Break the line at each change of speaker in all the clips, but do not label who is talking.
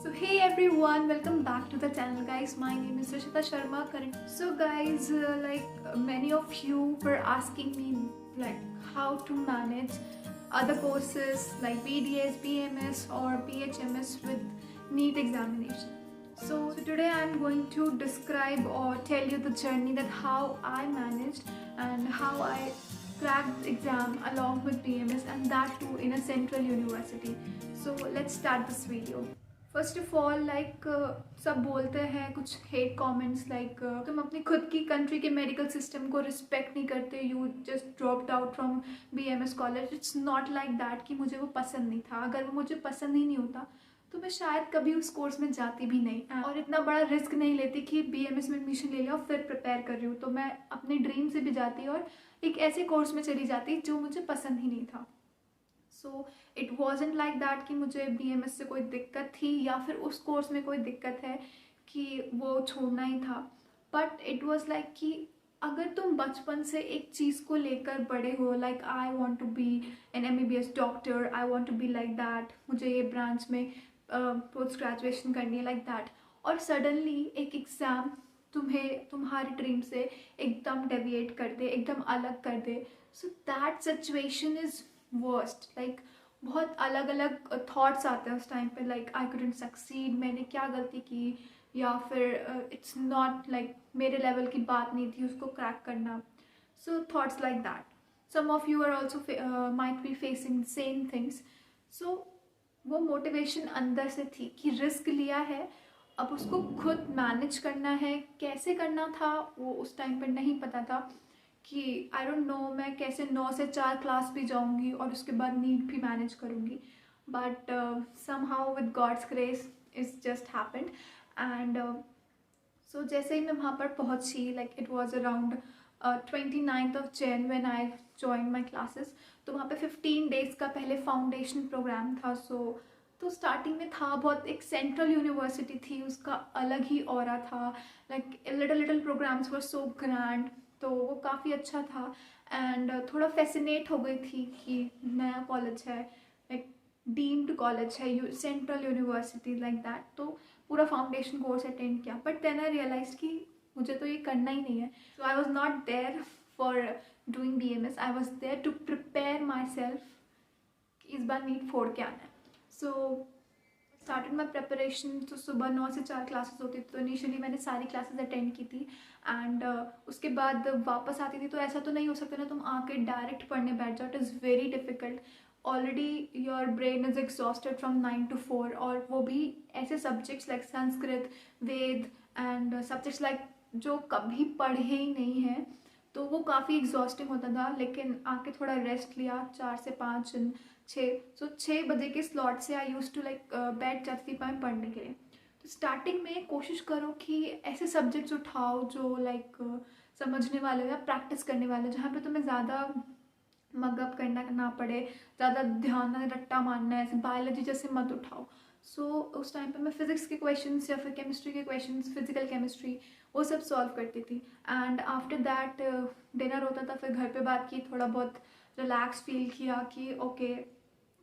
So hey everyone, welcome back to the channel guys. My name is Rishita Sharma. So guys, many of you were asking me like how to manage other courses like BDS, BMS or PHMS with NEET examination. So today I'm going to describe or tell you the journey that how I managed and how I cracked the exam along with BMS, and that too in a central university. So let's start this video. First of all सब बोलते हैं कुछ hate comments like तुम अपनी खुद की country के medical system को रिस्पेक्ट नहीं करते, you just dropped out from BMS college. It's not like that कि मुझे वो पसंद नहीं था. अगर वो मुझे पसंद ही नहीं होता तो मैं शायद कभी उस कोर्स में जाती भी नहीं और इतना बड़ा रिस्क नहीं लेती कि BMS में एडमिशन ले लिया और फिर प्रिपेयर कर रही हूँ. तो मैं अपने ड्रीम से भी जाती और एक ऐसे कोर्स में चली जाती जो मुझे पसंद ही नहीं था. So it wasn't like that कि मुझे BMS से कोई दिक्कत थी या फिर उस कोर्स में कोई दिक्कत है कि वो छोड़ना ही था. बट इट वॉज लाइक कि अगर तुम बचपन से एक चीज़ को लेकर बड़े हो, like I want to be an MBBS doctor, I want to be like that, मुझे ये ब्रांच में पोस्ट ग्रेजुएशन करनी है लाइक दैट, और सडनली एक एग्ज़ाम तुम्हें तुम्हारे ड्रीम से एकदम डेविएट कर दे, एकदम अलग कर दे. So that situation is worst. Like बहुत अलग अलग थॉट्स आते हैं उस टाइम पे, लाइक आई कुडंट सक्सीड, मैंने क्या गलती की, या फिर इट्स नॉट लाइक मेरे लेवल की बात नहीं थी उसको क्रैक करना. So thoughts like that. Some of you are also might be facing same things. So वो मोटिवेशन अंदर से थी कि रिस्क लिया है, अब उसको खुद मैनेज करना है. कैसे करना था वो उस टाइम पर नहीं पता था कि आई डोंट नो मैं कैसे 9 से 4 क्लास भी जाऊंगी और उसके बाद नीट भी मैनेज करूंगी. But somehow with God's grace it's just happened. And so जैसे ही मैं वहाँ पर पहुँची, like it was around 29th of Jan when I join my classes. तो वहाँ पे 15 days का पहले फाउंडेशन प्रोग्राम था. तो स्टार्टिंग में था बहुत, एक सेंट्रल यूनिवर्सिटी थी, उसका अलग ही ऑरा था. लाइक लिटिल प्रोग्राम्स वर सो ग्रैंड, तो वो काफ़ी अच्छा था. एंड थोड़ा फैसिनेट हो गई थी कि नया कॉलेज है, लाइक डीम्ड कॉलेज है, सेंट्रल यूनिवर्सिटी लाइक दैट. तो पूरा फाउंडेशन कोर्स अटेंड किया. बट देन आई रियलाइज कि मुझे तो ये करना ही नहीं है. So I was not there for doing BMS, I was there to prepare myself कि इस बार नीट फोड़ के आना है. So started my preparation. तो सुबह 9 से 4 क्लासेस होती थी. तो इनिशियली मैंने सारी क्लासेस अटेंड की थी. एंड उसके बाद वापस आती थी. तो ऐसा तो नहीं हो सकता ना तुम आके डायरेक्ट पढ़ने बैठ जाओ. It is very difficult. Already your brain is exhausted from 9 to 4, और वो भी ऐसे subjects like Sanskrit, Veda and subjects like जो कभी पढ़े ही नहीं हैं. तो वो काफ़ी एग्जॉस्टिंग होता था. लेकिन आके थोड़ा रेस्ट लिया 4 से 5 6. सो 6 बजे के स्लॉट से आई यूज़ टू लाइक बैठ जाती थी पढ़ने के लिए. तो स्टार्टिंग में कोशिश करो कि ऐसे सब्जेक्ट्स उठाओ जो लाइक समझने वाले हो या प्रैक्टिस करने वाले हो, जहाँ पे तुम्हें ज़्यादा मगअप करना ना पड़े, ज़्यादा ध्यान ना रट्टा मारना है. ऐसे बायोलॉजी जैसे मत उठाओ. सो उस टाइम पे मैं फिज़िक्स के क्वेश्चंस या फिर केमिस्ट्री के क्वेश्चंस, फिजिकल केमिस्ट्री, वो सब सॉल्व करती थी. एंड आफ्टर दैट डिनर होता था, फिर घर पे बात की, थोड़ा बहुत रिलैक्स फील किया कि ओके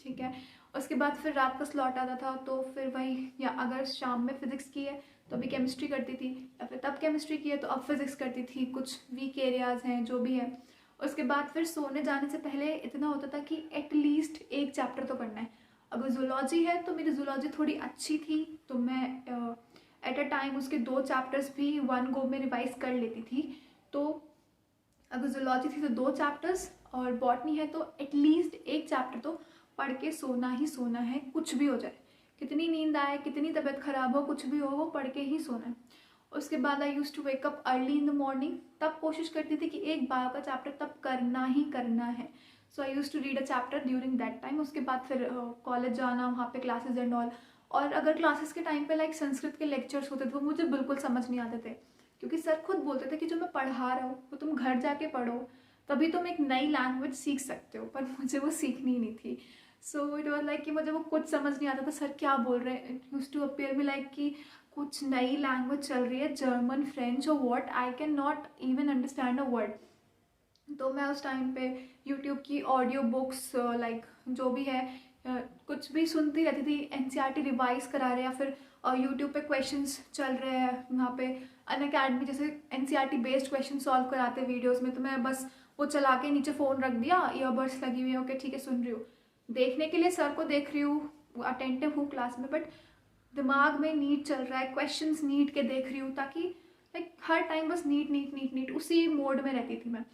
ठीक है. उसके बाद फिर रात का स्लॉट आता था. तो फिर वही, या अगर शाम में फ़िज़िक्स की है तो अभी केमिस्ट्री करती थी, या फिर तब केमिस्ट्री की है तो अब फिज़िक्स करती थी. कुछ वीक एरियाज़ हैं जो भी है. उसके बाद फिर सोने जाने से पहले इतना होता था कि एटलीस्ट एक चैप्टर तो करना है. अगर जूलॉजी है तो मेरी जूलॉजी थोड़ी अच्छी थी, तो मैं एट अ टाइम उसके 2 चैप्टर्स भी 1 go में रिवाइज कर लेती थी. तो अगर जूलॉजी थी तो 2 चैप्टर्स, और बॉटनी है तो एटलीस्ट एक चैप्टर तो पढ़ के सोना ही सोना है, कुछ भी हो जाए, कितनी नींद आए, कितनी तबीयत ख़राब हो, कुछ भी हो, वो पढ़ के ही सोना है. उसके बाद I use to wake up early in the morning. तब कोशिश करती थी कि एक बायो का चैप्टर तब करना ही करना है. So I use to read a chapter during that time. उसके बाद फिर कॉलेज जाना, वहाँ पे क्लासेज एंड ऑल. और अगर क्लासेस के टाइम पे लाइक संस्कृत के लेक्चर्स होते थे वो मुझे बिल्कुल समझ नहीं आते थे, क्योंकि सर खुद बोलते थे कि जो मैं पढ़ा रहा हूँ वो तुम घर जाके पढ़ो, तभी तुम एक नई लैंग्वेज सीख सकते हो. पर मुझे वो सीखनी ही नहीं थी. सो इट वॉज लाइक कि मुझे वो कुछ समझ नहीं आता था, सर क्या बोल रहे हैं. It use to appear me like कि कुछ नई लैंग्वेज चल रही है, जर्मन, फ्रेंच और what, I can not even understand a word. तो मैं उस टाइम पे यूट्यूब की ऑडियो बुक्स लाइक जो भी है, कुछ भी सुनती रहती थी, एनसीईआरटी रिवाइज करा रहे या फिर यूट्यूब पे क्वेश्चंस चल रहे हैं वहाँ पे अनअकैडमी जैसे एनसीईआरटी बेस्ड क्वेश्चन सॉल्व कराते वीडियोस में, तो मैं बस वो चला के नीचे फ़ोन रख दिया, ईयरबड्स लगी हुई है, ओके ठीक है सुन रही हूँ, देखने के लिए सर को देख रही हूँ, अटेंटिव हूँ क्लास में, बट दिमाग में नीट चल रहा है, क्वेश्चंस नीट के देख रही हूँ, ताकि लाइक हर टाइम बस नीट नीट नीट नीट उसी मोड में रहती थी मैं।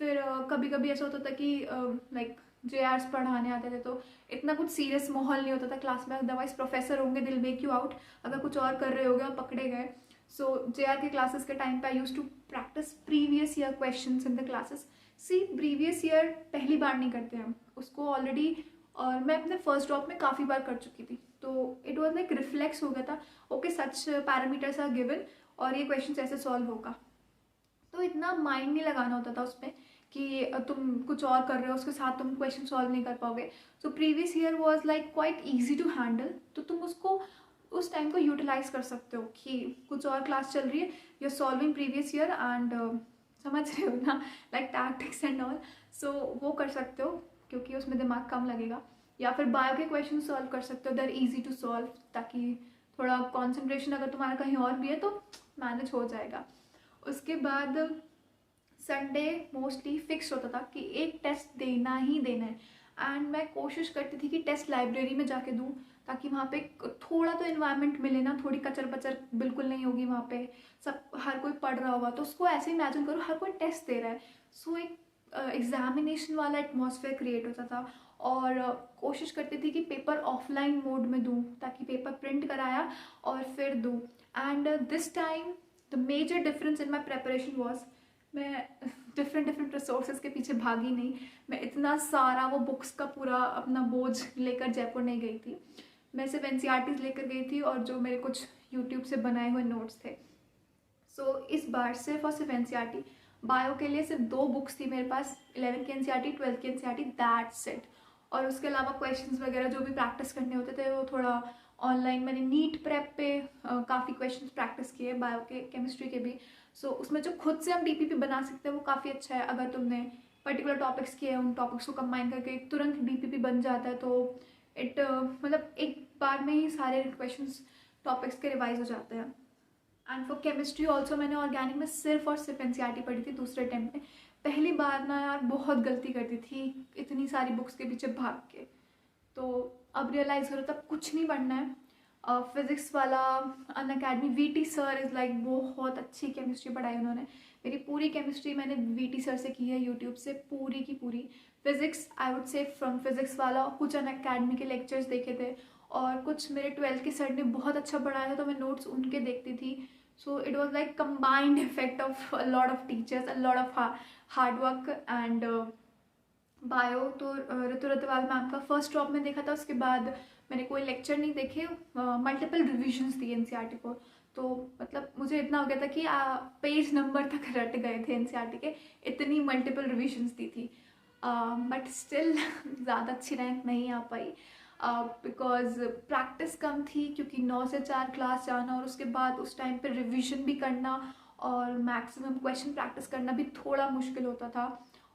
फिर कभी कभी ऐसा होता था कि लाइक जेआर्स पढ़ाने आते थे तो इतना कुछ सीरियस माहौल नहीं होता था क्लास में, अदरवाइज प्रोफेसर होंगे दिल मेक यू आउट अगर कुछ और कर रहे होगे और पकड़े गए। सो जेआर के क्लासेस के टाइम पे I use to practice previous year questions in the classes. See previous year पहली बार नहीं करते हम उसको ऑलरेडी, और मैं अपने फर्स्ट ड्रॉप में काफ़ी बार कर चुकी थी, तो इट वॉज लाइक रिफ्लेक्स हो गया था, okay such parameters are given और ये क्वेश्चन ऐसे सॉल्व होगा, तो इतना माइंड नहीं लगाना होता था उसमें कि तुम कुछ और कर रहे हो उसके साथ तुम क्वेश्चन सॉल्व नहीं कर पाओगे। So previous year was like quite easy to handle, तो तुम उसको उस टाइम को यूटिलाइज कर सकते हो कि कुछ और क्लास चल रही है, you are solving previous year and समझ रहे हो ना, like tactics and all, so वो कर सकते हो क्योंकि उसमें दिमाग कम लगेगा। या फिर बायो के क्वेश्चन सॉल्व कर सकते हो, they are easy to solve, ताकि थोड़ा कॉन्सेंट्रेशन अगर तुम्हारा कहीं और भी है तो मैनेज हो जाएगा। उसके बाद संडे मोस्टली फिक्स होता था कि एक टेस्ट देना ही देना है, एंड मैं कोशिश करती थी कि टेस्ट लाइब्रेरी में जाके दूँ ताकि वहाँ पे थोड़ा तो इन्वायरमेंट मिले ना, थोड़ी कचर पचर बिल्कुल नहीं होगी वहाँ पे, सब हर कोई पढ़ रहा होगा, तो उसको ऐसे इमेजिन करो हर कोई टेस्ट दे रहा है, सो एक एग्जामिनेशन वाला एटमॉस्फेयर क्रिएट होता था। और कोशिश करती थी कि पेपर ऑफलाइन मोड में दूँ ताकि पेपर प्रिंट कराया और फिर दूँ। And this time the major difference in my preparation was, मैं डिफरेंट रिसोर्सेज के पीछे भागी नहीं, मैं इतना सारा वो बुक्स का पूरा अपना बोझ लेकर जयपुर नहीं गई थी, मैं सिर्फ एनसीईआरटीज लेकर गई थी और जो मेरे कुछ यूट्यूब से बनाए हुए नोट्स थे। सो इस बार सिर्फ और सिर्फ एनसीईआरटी, बायो के लिए सिर्फ 2 बुक्स थी मेरे पास, 11th की एनसीईआरटी 12th की एनसीईआरटी, दैट्स इट। और उसके अलावा क्वेश्चंस वगैरह जो भी प्रैक्टिस करने होते थे वो थोड़ा ऑनलाइन, मैंने नीट प्रेप पे काफ़ी क्वेश्चंस प्रैक्टिस किए, बायो के केमिस्ट्री के भी। सो उसमें जो खुद से हम डीपीपी बना सकते हैं वो काफ़ी अच्छा है, अगर तुमने पर्टिकुलर टॉपिक्स किए हैं उन टॉपिक्स को कंबाइन करके तुरंत डीपीपी बन जाता है, तो इट मतलब एक बार में ही सारे क्वेश्चंस टॉपिक्स के रिवाइज हो जाते हैं। एंड फॉर केमिस्ट्री ऑल्सो मैंने ऑर्गेनिक में सिर्फ और सिर्फ एनसीईआरटी पढ़ी थी दूसरे टाइम में, पहली बार ना यार बहुत गलती करती थी इतनी सारी बुक्स के पीछे भाग के, तो अब रियलाइज़ करो तब कुछ नहीं पढ़ना है। फिज़िक्स वाला Unacademy VT sir is like बहुत अच्छी केमिस्ट्री पढ़ाई उन्होंने, मेरी पूरी केमिस्ट्री मैंने वीटी सर से की है यूट्यूब से पूरी की पूरी। Physics I would say from physics वाला कुछ अनअकैडमी के लेक्चर्स देखे थे, और कुछ मेरे 12th के सर ने बहुत अच्छा पढ़ाया था तो मैं नोट्स उनके देखती थी। So it was like combined effect of a lot of teachers, a lot of hard work. And bio तो ऋतु रतवाल मैम का फर्स्ट ड्रॉप में देखा था, उसके बाद मैंने कोई लेक्चर नहीं देखे, मल्टीपल रिविजन्स थी एनसीईआरटी को, तो मतलब मुझे इतना हो गया था कि पेज नंबर तक रट गए थे एनसीईआरटी के, इतनी मल्टीपल रिविजन्स दी थी, बट स्टिल ज़्यादा अच्छी रैंक नहीं आ पाई बिकॉज प्रैक्टिस कम थी, क्योंकि 9 से 4 क्लास जाना और उसके बाद उस टाइम पे रिविजन भी करना और मैक्सिमम क्वेश्चन प्रैक्टिस करना भी थोड़ा मुश्किल होता था,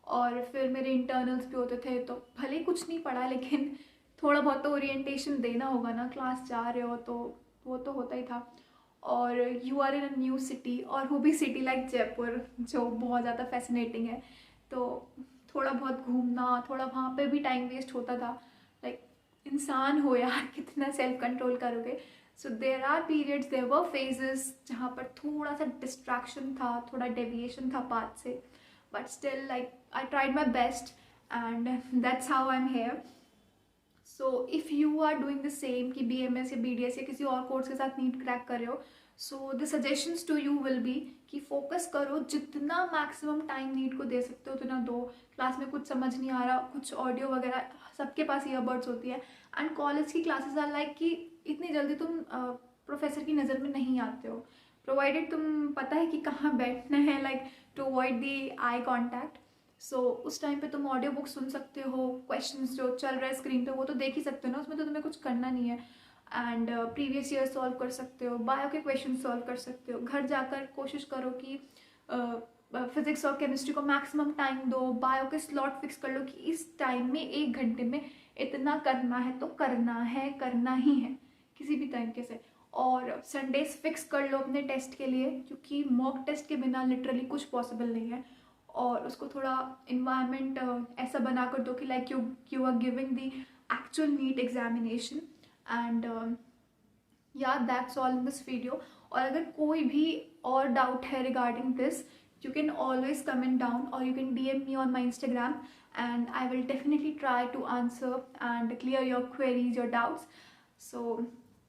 और फिर मेरे इंटरनल्स भी होते थे, तो भले ही कुछ नहीं पढ़ा लेकिन थोड़ा बहुत तो ओरिएंटेशन देना होगा ना, क्लास जा रहे हो तो वो तो होता ही था। और you are in a new city, और वो भी सिटी लाइक जयपुर जो बहुत ज़्यादा फैसिनेटिंग है, तो थोड़ा बहुत घूमना, थोड़ा वहाँ पे भी टाइम वेस्ट होता था, लाइक इंसान हो यार कितना सेल्फ कंट्रोल करोगे। So there are periods, there were phases जहाँ पर थोड़ा सा डिस्ट्रैक्शन था, थोड़ा डेविएशन था पाथ से, but still like I tried my best and that's how I am here. So if you are doing the same कि BMS या BDS या किसी और कोर्स के साथ नीट क्रैक कर रहे हो, so the suggestions to you will be कि फोकस करो, जितना मैक्सिमम टाइम नीट को दे सकते हो उतना दो। क्लास में कुछ समझ नहीं आ रहा, कुछ ऑडियो वगैरह, सबके पास ईयरबड्स होती है, एंड कॉलेज की क्लासेस आर लाइक कि इतनी जल्दी तुम प्रोफेसर की नज़र में नहीं आते हो, प्रोवाइडेड तुम पता है कि कहाँ बैठना है, like to avoid the eye contact. So उस टाइम पे तुम ऑडियो बुक सुन सकते हो, क्वेश्चंस जो चल रहा है स्क्रीन पे वो तो देख ही सकते हो ना, उसमें तो तुम्हें कुछ करना नहीं है, एंड प्रीवियस ईयर सॉल्व कर सकते हो, बायो के क्वेश्चन सॉल्व कर सकते हो। घर जाकर कोशिश करो कि फिजिक्स और केमिस्ट्री को मैक्सिमम टाइम दो, बायो के स्लॉट फिक्स कर लो कि इस टाइम में 1 घंटे में इतना करना है तो करना है, करना ही है किसी भी तरीके से। और संडेज फिक्स कर लो अपने टेस्ट के लिए, क्योंकि मॉक टेस्ट के बिना लिटरली कुछ पॉसिबल नहीं है। और उसको थोड़ा इन्वायरमेंट ऐसा बना कर दो कि like you are giving the actual NEET examination. And yeah that's all in this video. और अगर कोई भी और डाउट है regarding this, you can always comment down or you can DM me on my Instagram, and I will definitely try to answer and clear your queries, your doubts. So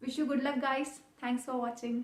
wish you good luck guys. Thanks for watching.